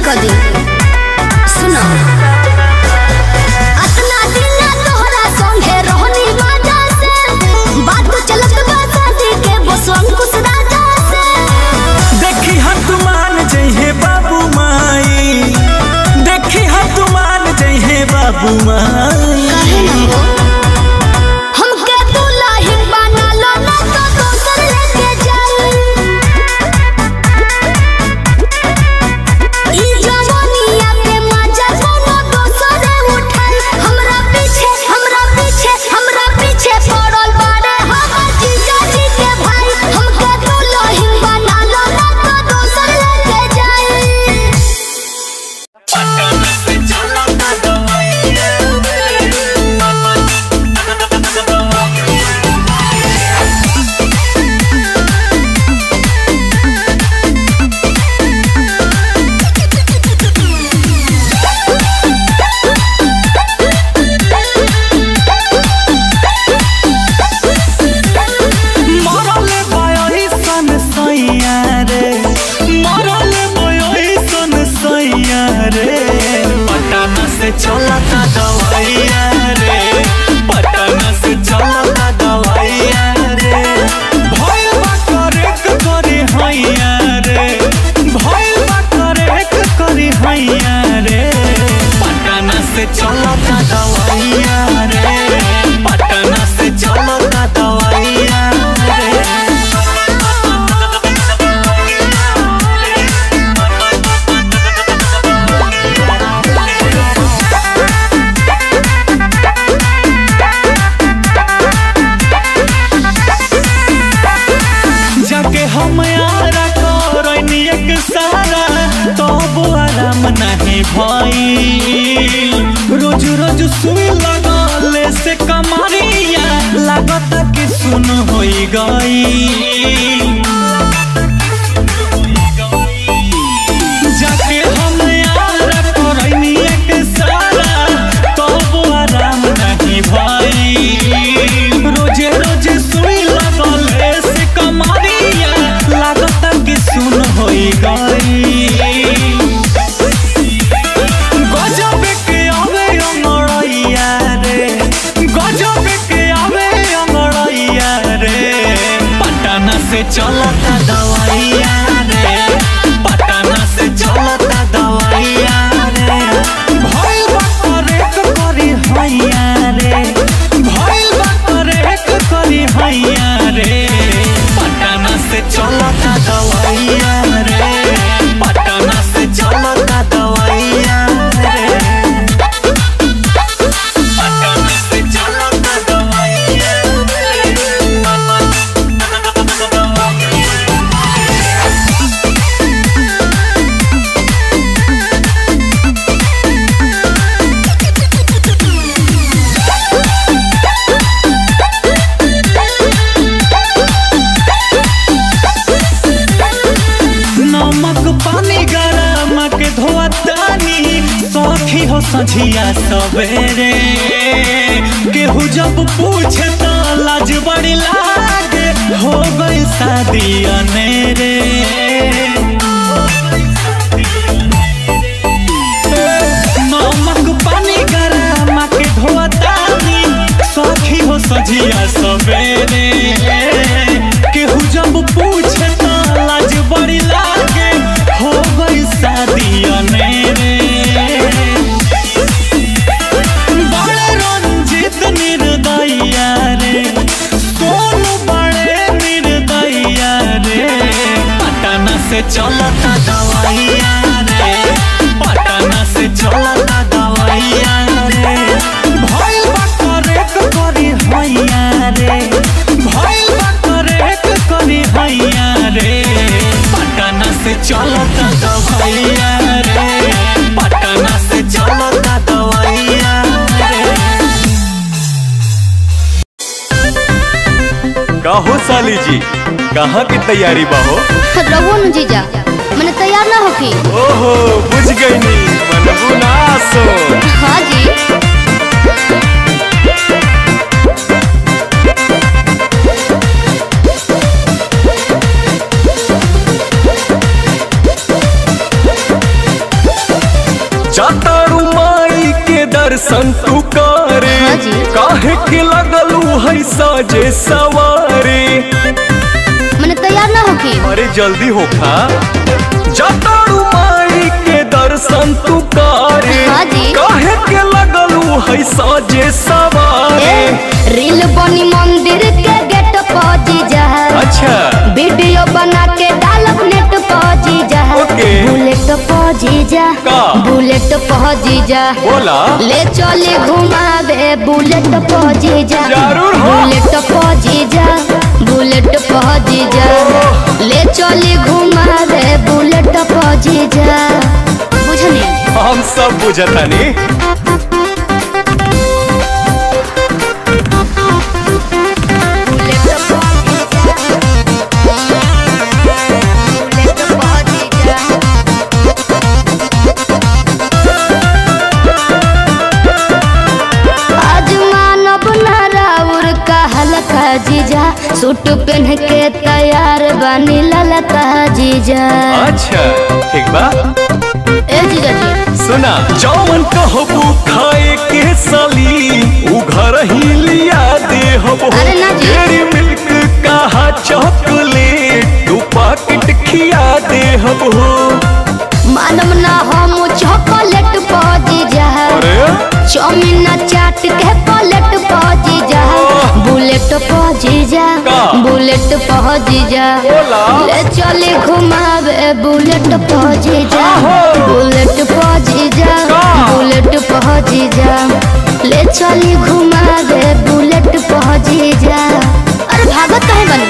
कर दी। सुनो अतना दिन तोहरा संगे रहनी मजा से, बात चलत बा शादी के बस अंकुश राजा से। देखी हाथ मान जइहे बाबू माई, देखी हाथ मान जइहे बाबू माई। कहे ना हो हमके दुल्हा बना लो ना तो दोसर लेके जाई। ई जवानिया के मजा कोनो दोसर उठाई। हमरा पीछे पड़ल बाड़े हमर जीजा जी के भाई। हमके दुल्हा बना लो ना तो दोसर लेके जाई। चलता दवाइया रे, पटना से चलता दवाइया रे। भइल बा करेक करी हैया रे, भइल बा करेक करी हैया रे। पटना से चलता दवाइया रे, पटना से चलता दवाइया रे। हम यारा करनी एक सारा तब आराम नहीं भई। रोज रोज सुई लगले से कमरिया लागत कि सुन होई गई। जाके हम यारा करनी एक सारा तब आराम नहीं भई। रोज रोज सुई लगले से कमरिया लागत कि सुन होई गई। गजब के आवे अंगड़ैया रे, गजब के आवे अंगड़ैया रे। पटना से चलता दवाइया रे, पटना से चलता दवाइया रे। भइल बा करेक करी हैया रे, भइल बा करेक करी हैया रे। पटना से चलता दवाइया रे, पटना से चलता दवाइया रे। पटना से चलता दवाइया रे। नमक पानी गरम के धोतानी सखी हो सझिया सवेरे। केहू जब पूछे तो लाज बड़ी लागे, हो गई शादी अनेरे। नमक पानी गरम के धोतानी सखी हो सझिया सवेरे। केहू जब पूछे तो लाज बड़ी लागे, हो गई शादी अनेरे। बड़े रंजित निर्दया रे, सोनू बड़े निर्दया रे। पटना से चलता दवाइया रे, पटना से चलता दवाइया रे। भइल बा करेक करी हैया रे, भइल बा करेक करी हैया रे। पटना से चलता दवाइया रे, पटना से चलता दवाइया रे। कहो साली जी, कहाँ की तैयारी बाहो? रहो न जीजा, मैंने तैयार ना होखी। ओहो बुझ गई नी, मनबू ना सो। हाँ जी। जातारू माई के दर्शन तू करे, हाँ जी। काहे के लगलू है साजे सवारे। मैंने तैयार ना होके। अरे जल्दी होखा, जातारू माई के दर्शन तू करे, हाँ जी। काहे के लगलू है साजे सवारे। रील बनी मंदिर के गेट पहुंची जा। अच्छा वीडियो बना के डालब नेट पहुंची जा। ओके। बुलेट पहुंची जा, का? बुलेट पहुंची जा। बोला ले चले घुमावे बुलेट पहुंची जा। जरूर हो। बुलेट पहुंची जा, बुलेट पहुंची जा। ले चले घुमावे बुलेट पहुंची जा। बुझनी हम सब बुझतानी। जीजा सूट पहन के तैयार बनी ललका जीजा। अच्छा ठीक बा। ए जीजा जी सुना, जौन कहबू खाए के साली उ घर ही लिया दे हबो। अरे ना जी। डेयरी मिल्क कहा चॉकलेट तू पैकेट खिया दे हबो। मालूम ना हम चॉकलेट पहुंची जा। चाउमीन चाट के प्लेट पहुंची जा। बुलेट पहुंची जा, बुलेट पहुंची जा। ले चले घुमावे बुलेट पहुंची जा। बुलेट पहुंची जा, बुलेट पहुंची जा। ले चले घुमावे बुलेट पहुंची जा। अरे भागत काहे बनी?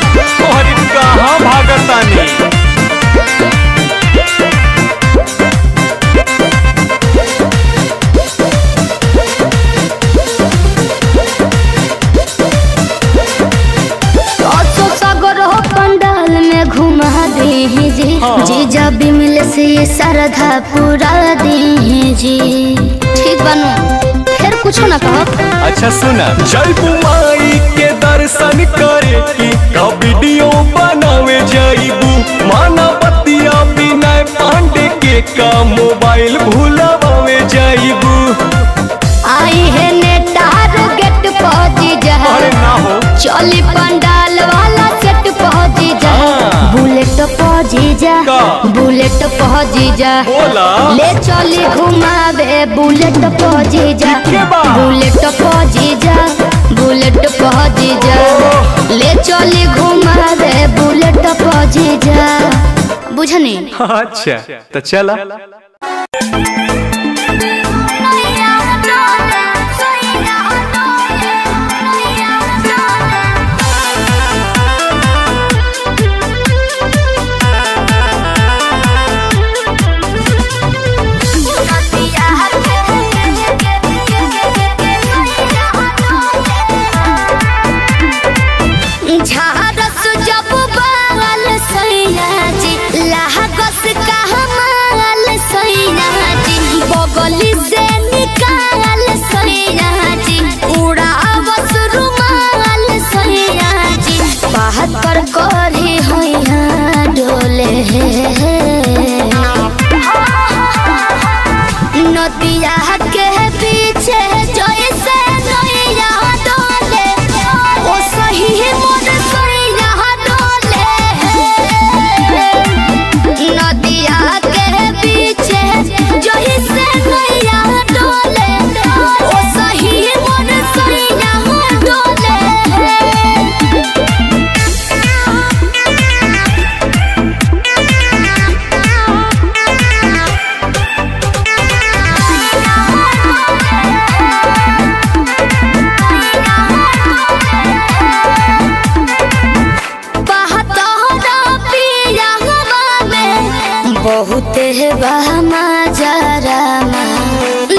अरे कहाँ भागतानी? जीजा बिमल से श्रद्धा पूरा दी जी। ठीक बनू, फिर कुछ ना कहो। अच्छा सुना, जयबू माई के दर्शन करे की का वीडियो बनावे जाइबू। माना बतिया बिना पांडे के का मोबाइल भूलावे जाइबू। आई है नेटार गेट पहुंची जा। अरे ना हो, चली पंडाल वाला सेट पहुंची जा। बुलेट पहुंची जा, बुलेट पहुंची जा। बोला ले चली घुमावे बुलेट पहुंची जा। बुलेट पहुंची जा, बुलेट पहुंची जा। ले चली घुमावे बुलेट पहुंची जा। बुझनी? अच्छा तो चला। झारस जब बाल सैया जी, लागस का हमाल सैया जी। बगली से निकाल सैया जी, उड़ावस रुमाल सैया जी। बहत्तर करी हैया डोले नदिया के पीछे जैसे नैया डोले, ओ सही मोर सैया डोले। नदिया के पीछे जैसे नैया डोले, ओ सही मोर सैया डोले। बहुते बहमा जरा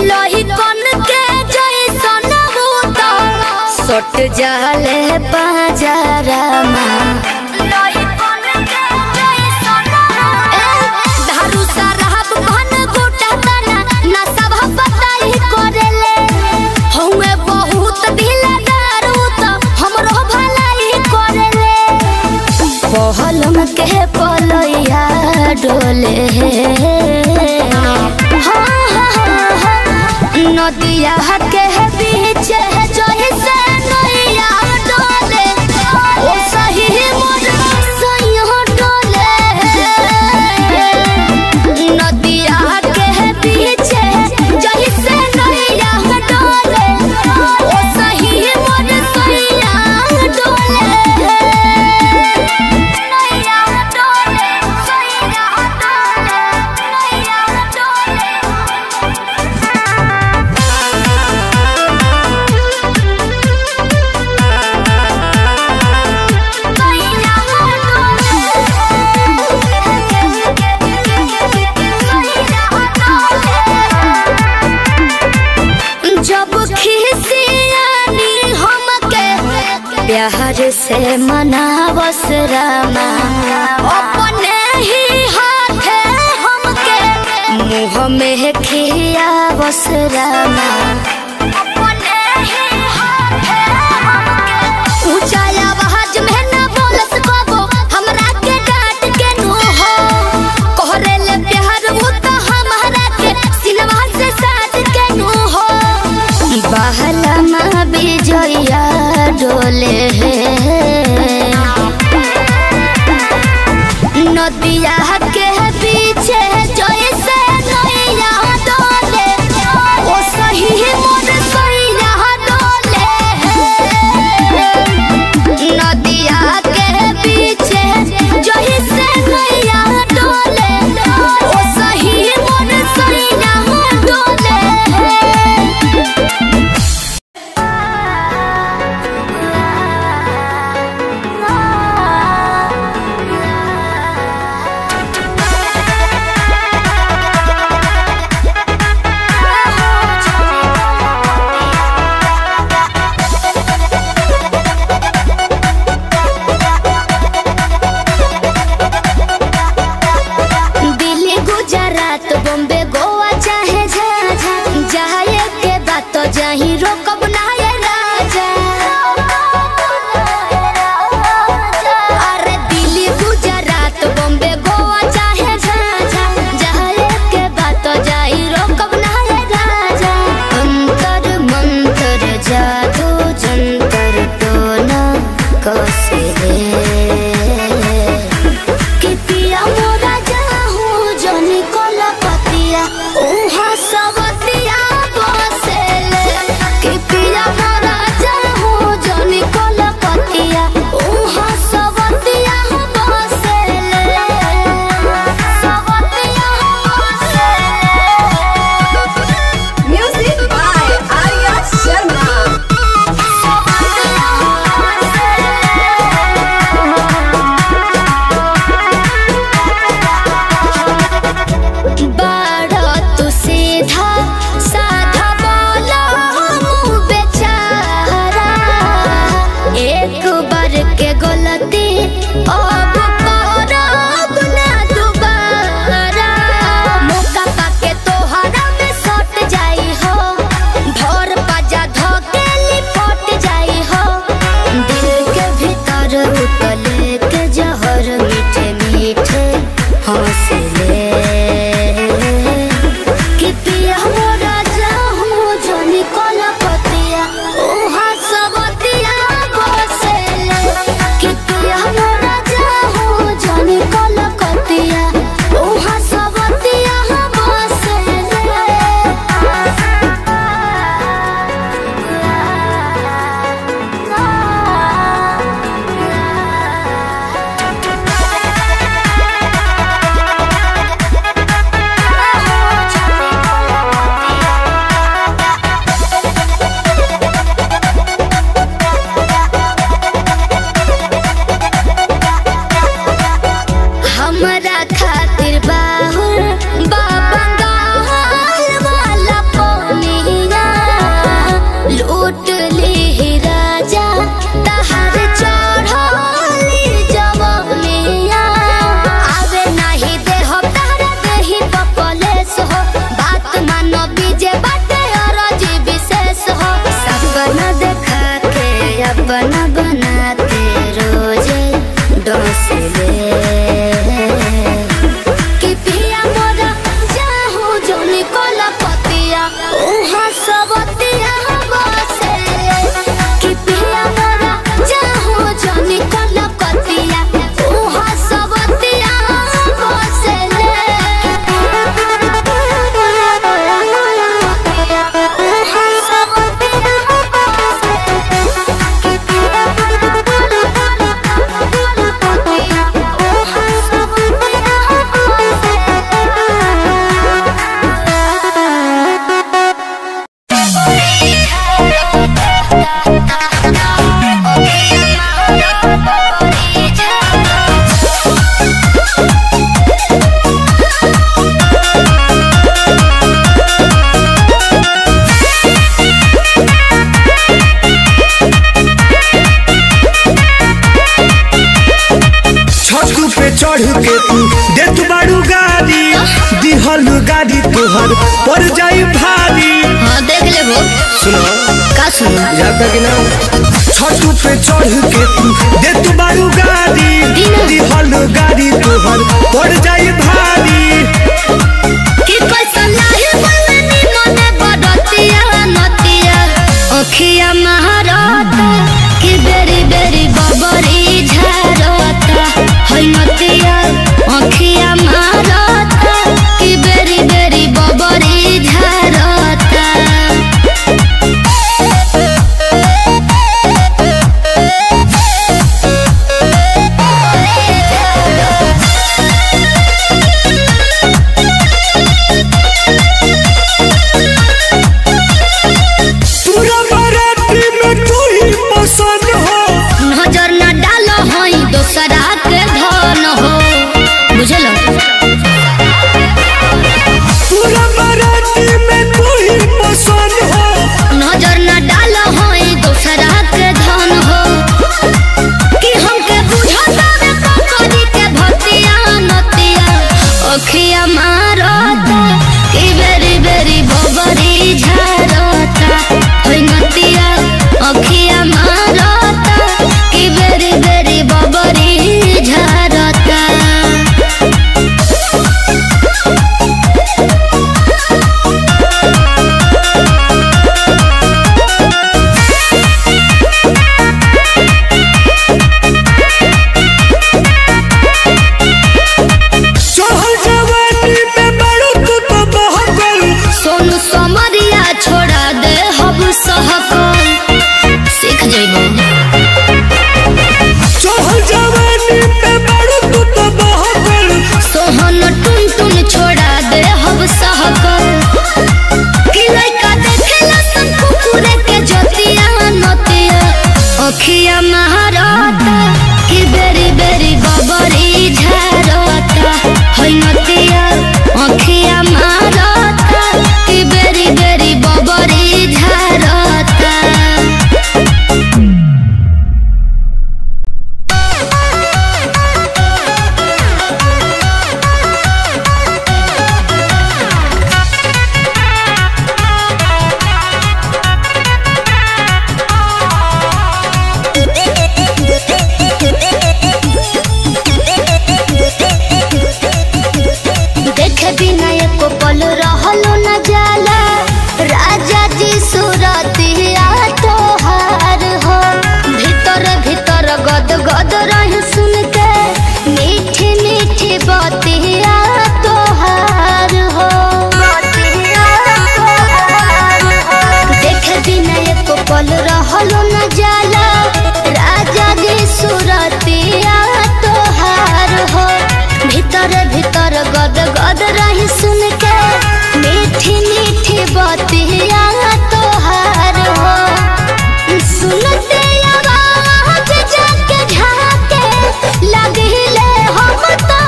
लोही कन के जैसन भूत सट जाले बाजारा लोही कन के जैसन धारू सरहब घन गोटा तना ना सब बताई करेले। हउए बहुत ढीला दारू त हमरो भलाई करेले। पहलम के पलैया डोले हाँ हाँ नदिया के बीच जही से नैया डोले ओ सही मोर सैया डोले नदिया के बीच जही से नैया डोले ओ सही मोर सैया डोले नैया डोले सैया डोले नैया डोले जब खिसियानी हमके प्यार से मनावस रामा अपने ही हाथे हमके मुँह में खियावस रामा अपने ही हाथे हमके ऊंचा आवाज में न बोलस कबो हमरा के डांट के नो हो कहरे ले प्यार वो तो हमारा के सिनवा से साथ के नो हो बहला माँ बिजया डोले नदिया के पीछे जैसे नैया डोले ओ सही मोर सैया डोले नदिया के पीछे जैसे नैया डोले ओ सही मोर सैया डोले दिल्ली गुजरात बॉम्बे गोवा चाहे झाझा जाए के बात तो जाही रोकब ना ये राजा अरे दिल्ली गुजरात बॉम्बे गोवा चाहे झाझा जाए के बात तो जाही रोकब ना ये राजा अंतर मंतर जादू जंतर तो ना कसे कि पिया मोरा जाहू जनी कोलपतिया उहा सबतिया बसेले कि पिया मोरा जाहू जनी कोलपतिया उहा सबतिया बसेले सबतिया बसेले Music by Arya Sharma. बाड़ा तू सीधा चढ़ के तू दे तू बारू गाड़ी दिहल गाड़ी तोहर पर जाई भारी। हाँ देख ले वो सुनो का सुनो जाता कि ना छत पे चढ़ के तू दे तू बारू गाड़ी दिहल गाड़ी तोहर पर जाई भारी। कि पैसा लाही बोलनी मने बड़तिया नतिया अखिया महारता कि बेरी बेरी बबरी झारता है नतिया अखिया महारता कि बेरी बेरी बबरी झारता। नजर न डालो होई दोसरा के धन हो बुझलो पूरा बाराती में तू ही पसंद हो। नजर न डालो होई दोसरा के धन हो कि हमके बुझता रे कंकरी के भतिया नतिया अखिया मारता कि बेरी बेरी बबरी झारता है नतिया अखिया मारता कि बेरी बेरी बबरी झारता। चढ़ल जवानी में बड़ू तू तो बहकल सोनू समरिया छोड़ा दे हब सहकल सीख जइबो। चढ़ल जवानी में बड़ू तू तो बहकल सोहन टुन टुन छोड़ा दे हब सहकल कि लइका देखेला सन कुकुरे के जतिया नतिया अखिया महारता कि बेरी बेरी बबरी झारता है नतिया अखिया महारता कि बेरी बेरी बबरी झारता। देखे बिना एको पल रहलो न जाला राजा जी सूरतिया तोहार हो भीतर भीतर गद गद रही सुन के मीठी मीठी बतिया तोहार हो। देखे बिना एको पल रहलो न जाला राजा जी सूरतिया तोहार हो भीतर भीतर गद गद रही सुन के मीठी मीठी बतिया तोहार हो। सुनते आवाज जाके झाके लगिले हम तो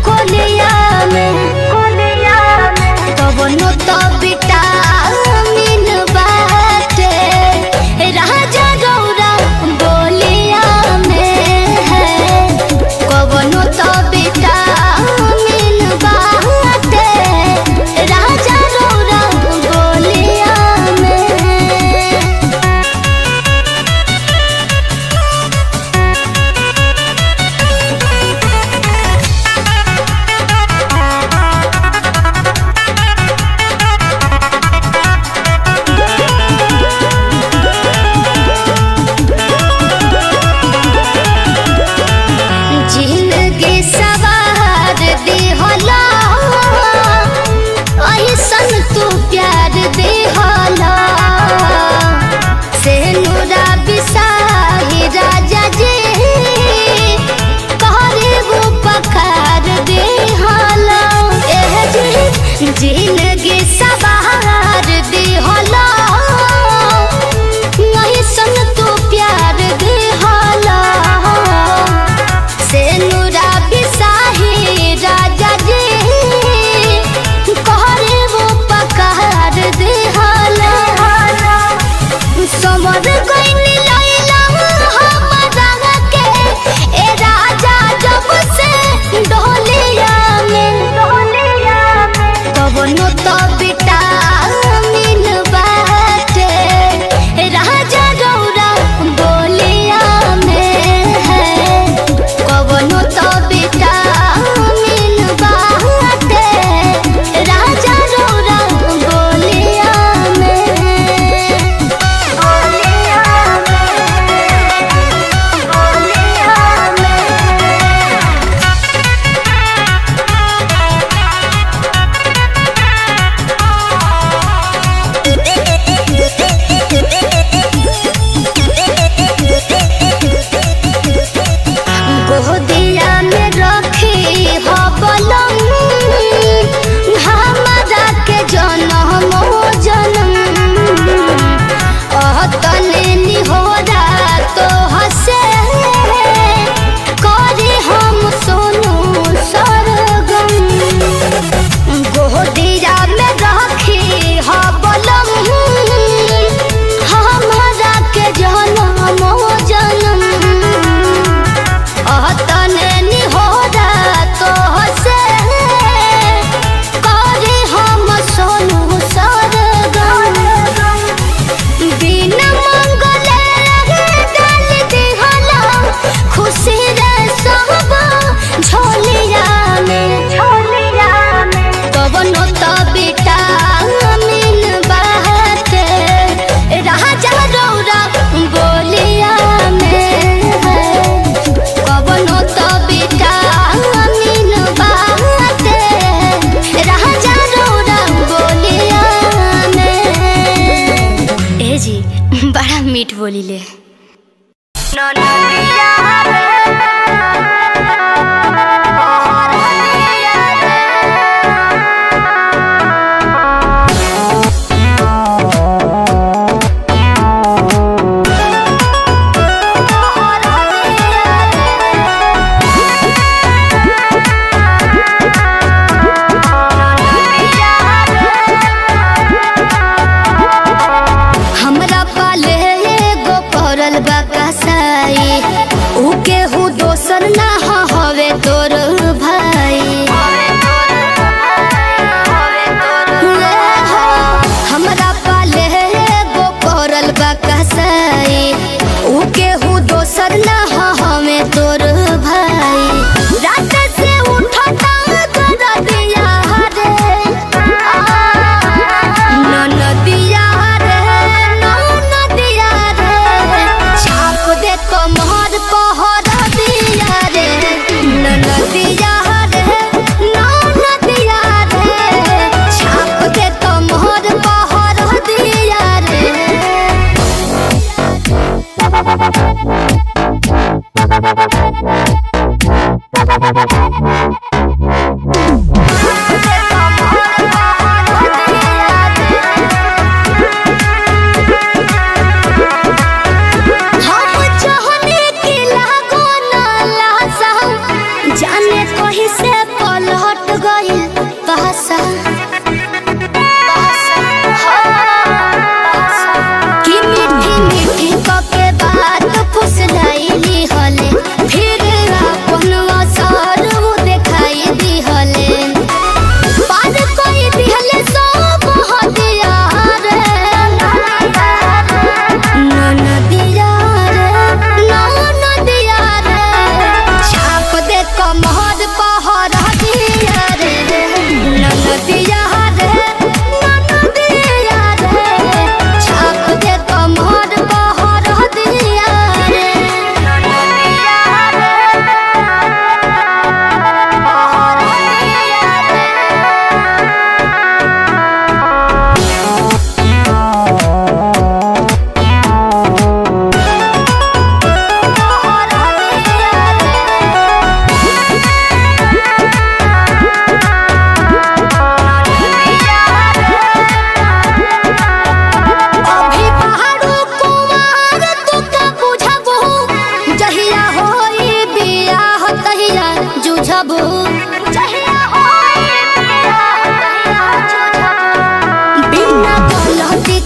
कोलिया में कवनो तो विटामिन बाटे राजा गौरा बोलिया में है कवनो तो विटामिन बाटे राजा गौरा बोलिया में। जिंदगी सवार दिहला ऐसन तू प्यार दिहला से नूरा बिसाही राजा जी कहरे पखार दिहला एह जी जिंदगी सवार दिहला ऐसन तू प्यार दिहला से नूरा बिसाही राजा जी कहरे वो पकार दिहला समर गइनी लैला हमरा के ए राजा जब से मीठ बोली ले। हमरा पाले एगो पड़ल बा कसाई, ऊ केहू दोसर ना हवे तोर भाई। हमरा पाले एगो पड़ल बा कसाई, ऊ केहू दोसर ना हवे तोर भाई। रात से उठता दरदिया रे, ननदिया रे, ननदिया रे, छाप दे कमर पहर दिया रे, ननदिया रे, ननदिया रे, छाप दे कमर पहर दिया रे। हम चाहने की लागो ना लासा, जाने कहीं से पलट गई बहसा। कि मीठी मीठी के बात फुसलाइली हले, फिर अपन असर वो दिखाई दी हले। पार कोई दिहले सब हदिया रे, ननदिया रे, ननदिया रे, छाप दे कमर पहर दिया रे, ननदिया रे, ननदिया रे, छाप दे कमर पहर दिया रे, ननदिया रे, पहर दिया रे। अभी पहाड़ू कुमार तू का बुझबू, जहिया होई बियाह तहिया जुझबू, जहिया होई बियाह तहिया जुझबू। बिना गलती